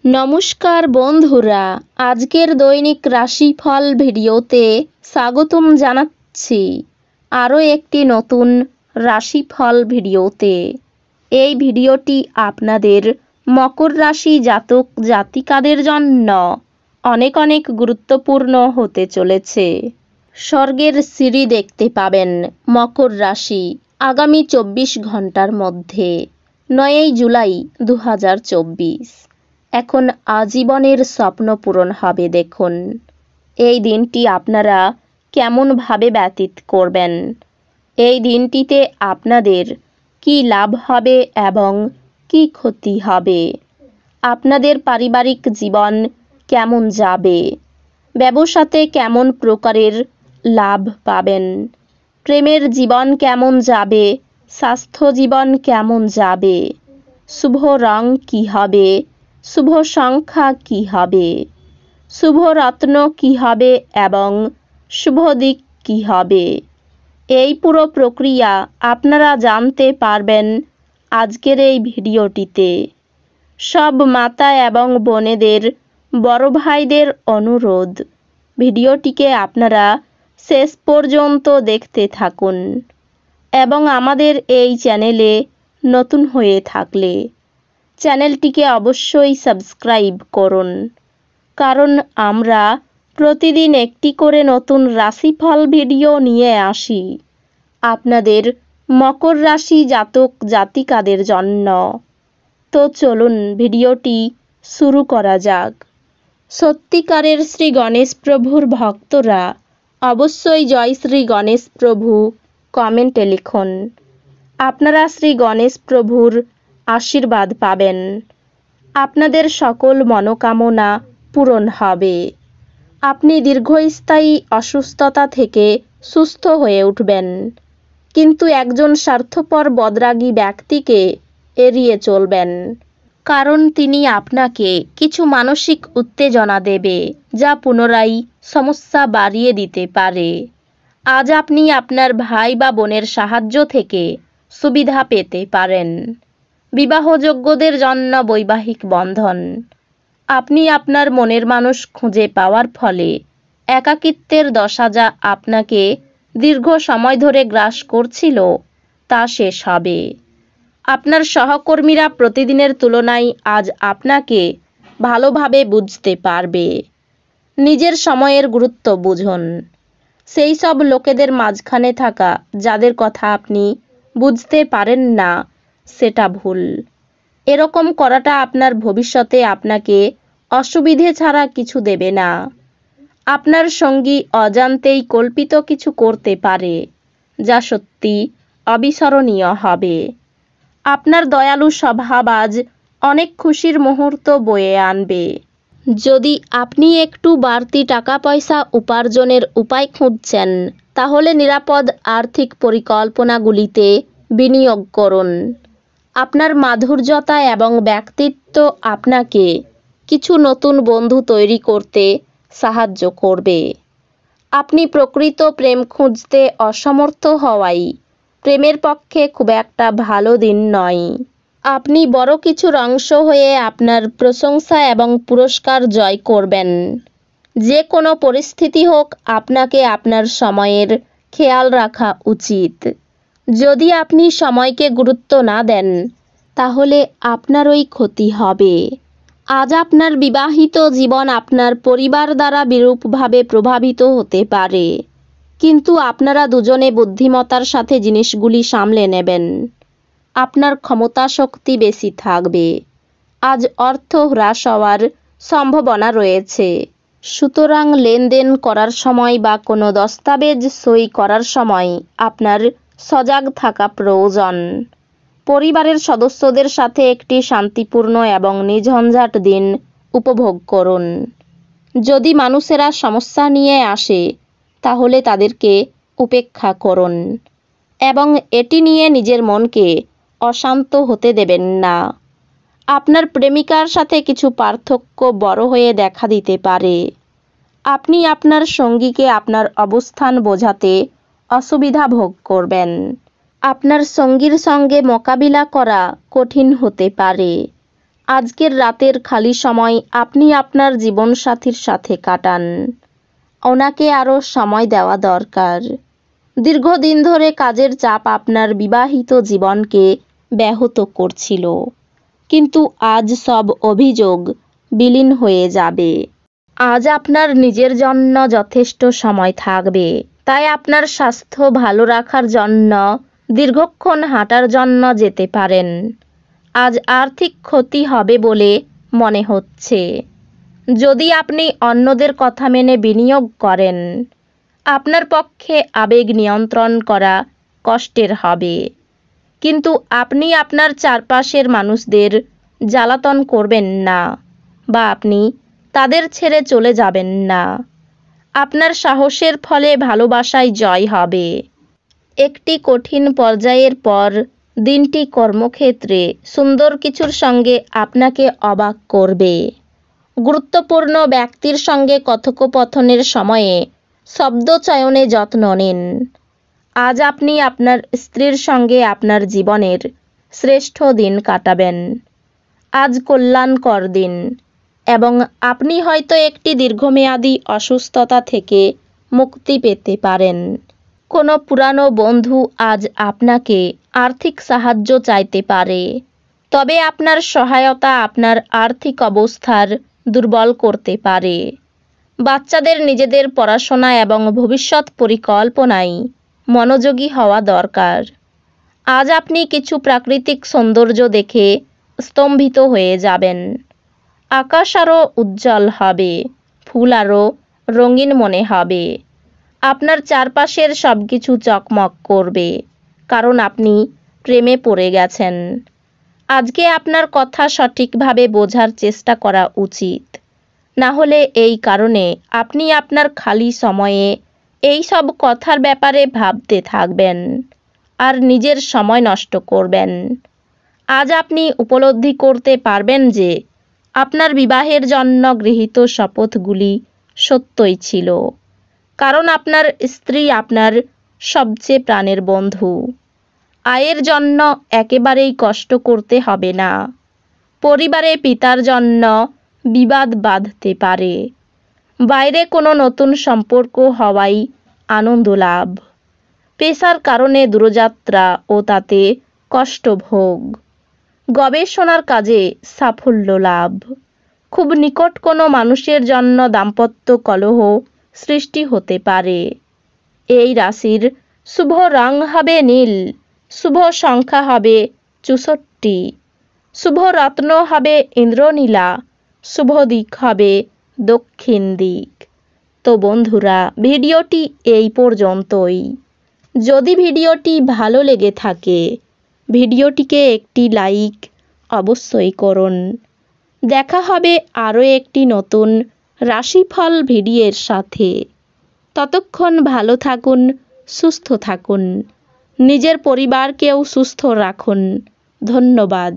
নমস্কার বন্ধুরা, আজকের দৈনিক রাশিফল ভিডিওতে স্বাগতম জানাচ্ছি আরও একটি নতুন রাশিফল ভিডিওতে। এই ভিডিওটি আপনাদের মকর রাশি জাতক জাতিকাদের জন্য অনেক অনেক গুরুত্বপূর্ণ হতে চলেছে। স্বর্গের সিঁড়ি দেখতে পাবেন মকর রাশি আগামী 24 ঘন্টার মধ্যে। 9 জুলাই 2024। এখন আজীবনের স্বপ্ন পূরণ হবে। দেখুন এই দিনটি আপনারা কেমনভাবে ব্যতীত করবেন, এই দিনটিতে আপনাদের কি লাভ হবে এবং কি ক্ষতি হবে, আপনাদের পারিবারিক জীবন কেমন যাবে, ব্যবসাতে কেমন প্রকারের লাভ পাবেন, প্রেমের জীবন কেমন যাবে, স্বাস্থ্য জীবন কেমন যাবে, শুভ রং কি হবে, শুভ সংখ্যা কি হবে, শুভ রত্ন কি হবে এবং শুভ দিক কি হবে, এই পুরো প্রক্রিয়া আপনারা জানতে পারবেন আজকের এই ভিডিওটিতে। সব মাতা এবং বোনেদের, বড় ভাইদের অনুরোধ, ভিডিওটিকে আপনারা শেষ পর্যন্ত দেখতে থাকুন এবং আমাদের এই চ্যানেলে নতুন হয়ে থাকলে চ্যানেলটিকে অবশ্যই সাবস্ক্রাইব করুন, কারণ আমরা প্রতিদিন একটি করে নতুন রাশিফল ভিডিও নিয়ে আসি আপনাদের মকর রাশি জাতক জাতিকাদের জন্য। তো চলুন ভিডিওটি শুরু করা যাক। সত্যিকারের শ্রী গণেশ প্রভুর ভক্তরা অবশ্যই জয় শ্রী গণেশ প্রভু কমেন্টে লিখুন। আপনারা শ্রী গণেশ প্রভুর আশীর্বাদ পাবেন, আপনাদের সকল মনোকামনা পূরণ হবে, আপনি দীর্ঘস্থায়ী অসুস্থতা থেকে সুস্থ হয়ে উঠবেন। কিন্তু একজন স্বার্থপর বদরাগী ব্যক্তিকে এড়িয়ে চলবেন, কারণ তিনি আপনাকে কিছু মানসিক উত্তেজনা দেবে যা পুনরায় সমস্যা বাড়িয়ে দিতে পারে। আজ আপনি আপনার ভাই বা বোনের সাহায্য থেকে সুবিধা পেতে পারেন। বিবাহযোগ্যদের জন্য বৈবাহিক বন্ধন, আপনি আপনার মনের মানুষ খুঁজে পাওয়ার ফলে একাকিত্বের দশা যা আপনাকে দীর্ঘ সময় ধরে গ্রাস করছিল তা শেষ হবে। আপনার সহকর্মীরা প্রতিদিনের তুলনায় আজ আপনাকে ভালোভাবে বুঝতে পারবে। নিজের সময়ের গুরুত্ব বুঝুন। সেই সব লোকেদের মাঝখানে থাকা যাদের কথা আপনি বুঝতে পারেন না সেটা ভুল। এরকম করাটা আপনার ভবিষ্যতে আপনাকে অসুবিধে ছাড়া কিছু দেবে না। আপনার সঙ্গী অজান্তেই কল্পিত কিছু করতে পারে যা সত্যি অবিস্মরণীয় হবে। আপনার দয়ালু স্বভাব আজ অনেক খুশির মুহূর্ত বয়ে আনবে। যদি আপনি একটু বাড়তি টাকা পয়সা উপার্জনের উপায় খুঁজছেন, তাহলে নিরাপদ আর্থিক পরিকল্পনাগুলিতে বিনিয়োগ করুন। আপনার মাধুর্যতা এবং ব্যক্তিত্ব আপনাকে কিছু নতুন বন্ধু তৈরি করতে সাহায্য করবে। আপনি প্রকৃত প্রেম খুঁজতে অসমর্থ হওয়ায় প্রেমের পক্ষে খুব একটা ভালো দিন নয়। আপনি বড় কিছুর অংশ হয়ে আপনার প্রশংসা এবং পুরস্কার জয় করবেন। যে কোনো পরিস্থিতি হোক, আপনাকে আপনার সময়ের খেয়াল রাখা উচিত। যদি আপনি সময়কে গুরুত্ব না দেন, তাহলে আপনারই ক্ষতি হবে। আজ আপনার বিবাহিত জীবন আপনার পরিবার দ্বারা বিরূপভাবে প্রভাবিত হতে পারে, কিন্তু আপনারা দুজনে বুদ্ধিমত্তার সাথে জিনিসগুলি সামলে নেবেন। আপনার ক্ষমতা শক্তি বেশি থাকবে। আজ অর্থ হ্রাস হওয়ার সম্ভাবনা রয়েছে, সুতরাং লেনদেন করার সময় বা কোনো দস্তাবেজ সই করার সময় আপনার সজাগ থাকা প্রয়োজন। পরিবারের সদস্যদের সাথে একটি শান্তিপূর্ণ এবং নির্ঝঞ্ঝাট দিন উপভোগ করুন। যদি মানুষেরা সমস্যা নিয়ে আসে, তাহলে তাদেরকে উপেক্ষা করুন এবং এটি নিয়ে নিজের মনকে অশান্ত হতে দেবেন না। আপনার প্রেমিকার সাথে কিছু পার্থক্য বড় হয়ে দেখা দিতে পারে। আপনি আপনার সঙ্গীকে আপনার অবস্থান বোঝাতে অসুবিধা ভোগ করবেন। আপনার সঙ্গীর সঙ্গে মোকাবিলা করা কঠিন হতে পারে। আজকের রাতের খালি সময় আপনি আপনার জীবনসাথীর সাথে কাটান। ওনাকে আরও সময় দেওয়া দরকার। দীর্ঘদিন ধরে কাজের চাপ আপনার বিবাহিত জীবনকে ব্যাহত করছিল, কিন্তু আজ সব অভিযোগ বিলীন হয়ে যাবে। আজ আপনার নিজের জন্য যথেষ্ট সময় থাকবে, তাই আপনার স্বাস্থ্য ভালো রাখার জন্য দীর্ঘক্ষণ হাঁটার জন্য যেতে পারেন। আজ আর্থিক ক্ষতি হবে বলে মনে হচ্ছে। যদি আপনি অন্যদের কথা মেনে বিনিয়োগ করেন, আপনার পক্ষে আবেগ নিয়ন্ত্রণ করা কষ্টের হবে, কিন্তু আপনি আপনার চারপাশের মানুষদের জ্বালাতন করবেন না বা আপনি তাদের ছেড়ে চলে যাবেন না। আপনার সাহসের ফলে ভালোবাসায় জয় হবে। একটি কঠিন পর্যায়ের পর দিনটি কর্মক্ষেত্রে সুন্দর কিছুর সঙ্গে আপনাকে অবাক করবে। গুরুত্বপূর্ণ ব্যক্তির সঙ্গে কথোপকথনের সময়ে শব্দ চয়নে যত্ন নিন। আজ আপনি আপনার স্ত্রীর সঙ্গে আপনার জীবনের শ্রেষ্ঠ দিন কাটাবেন। আজ কল্যাণকর দিন এবং আপনি হয়তো একটি দীর্ঘমেয়াদী অসুস্থতা থেকে মুক্তি পেতে পারেন। কোনো পুরানো বন্ধু আজ আপনাকে আর্থিক সাহায্য চাইতে পারে, তবে আপনার সহায়তা আপনার আর্থিক অবস্থার দুর্বল করতে পারে। বাচ্চাদের নিজেদের পড়াশোনা এবং ভবিষ্যৎ পরিকল্পনায় মনোযোগী হওয়া দরকার। আজ আপনি কিছু প্রাকৃতিক সৌন্দর্য দেখে স্তম্ভিত হয়ে যাবেন। আকাশ আরও উজ্জ্বল হবে, ফুল আরও রঙিন মনে হবে। আপনার চারপাশের সব কিছু চকমক করবে, কারণ আপনি প্রেমে পড়ে গেছেন। আজকে আপনার কথা সঠিকভাবে বোঝার চেষ্টা করা উচিত, না হলে এই কারণে আপনি আপনার খালি সময়ে এই সব কথার ব্যাপারে ভাবতে থাকবেন আর নিজের সময় নষ্ট করবেন। আজ আপনি উপলব্ধি করতে পারবেন যে আপনার বিবাহের জন্য গৃহীত শপথগুলি সত্যই ছিল, কারণ আপনার স্ত্রী আপনার সবচেয়ে প্রাণের বন্ধু। আয়ের জন্য একেবারেই কষ্ট করতে হবে না। পরিবারে পিতার জন্য বিবাদ বাঁধতে পারে। বাইরে কোনো নতুন সম্পর্ক হওয়াই আনন্দ লাভ। পেশার কারণে দূরযাত্রা ও তাতে কষ্টভোগ। গবেষণার কাজে সাফল্য লাভ। খুব নিকট কোনো মানুষের জন্য দাম্পত্য কলহ সৃষ্টি হতে পারে। এই রাশির শুভ রং হবে নীল, শুভ সংখ্যা হবে 64, শুভ রত্ন হবে ইন্দ্রনীলা, শুভ দিক হবে দক্ষিণ দিক। তো বন্ধুরা, ভিডিওটি এই পর্যন্তই। যদি ভিডিওটি ভালো লেগে থাকে, ভিডিওটিকে একটি লাইক অবশ্যই করুন। দেখা হবে আরও একটি নতুন রাশিফল ভিডিওর সাথে। ততক্ষণ ভালো থাকুন, সুস্থ থাকুন, নিজের পরিবারকেও সুস্থ রাখুন। ধন্যবাদ।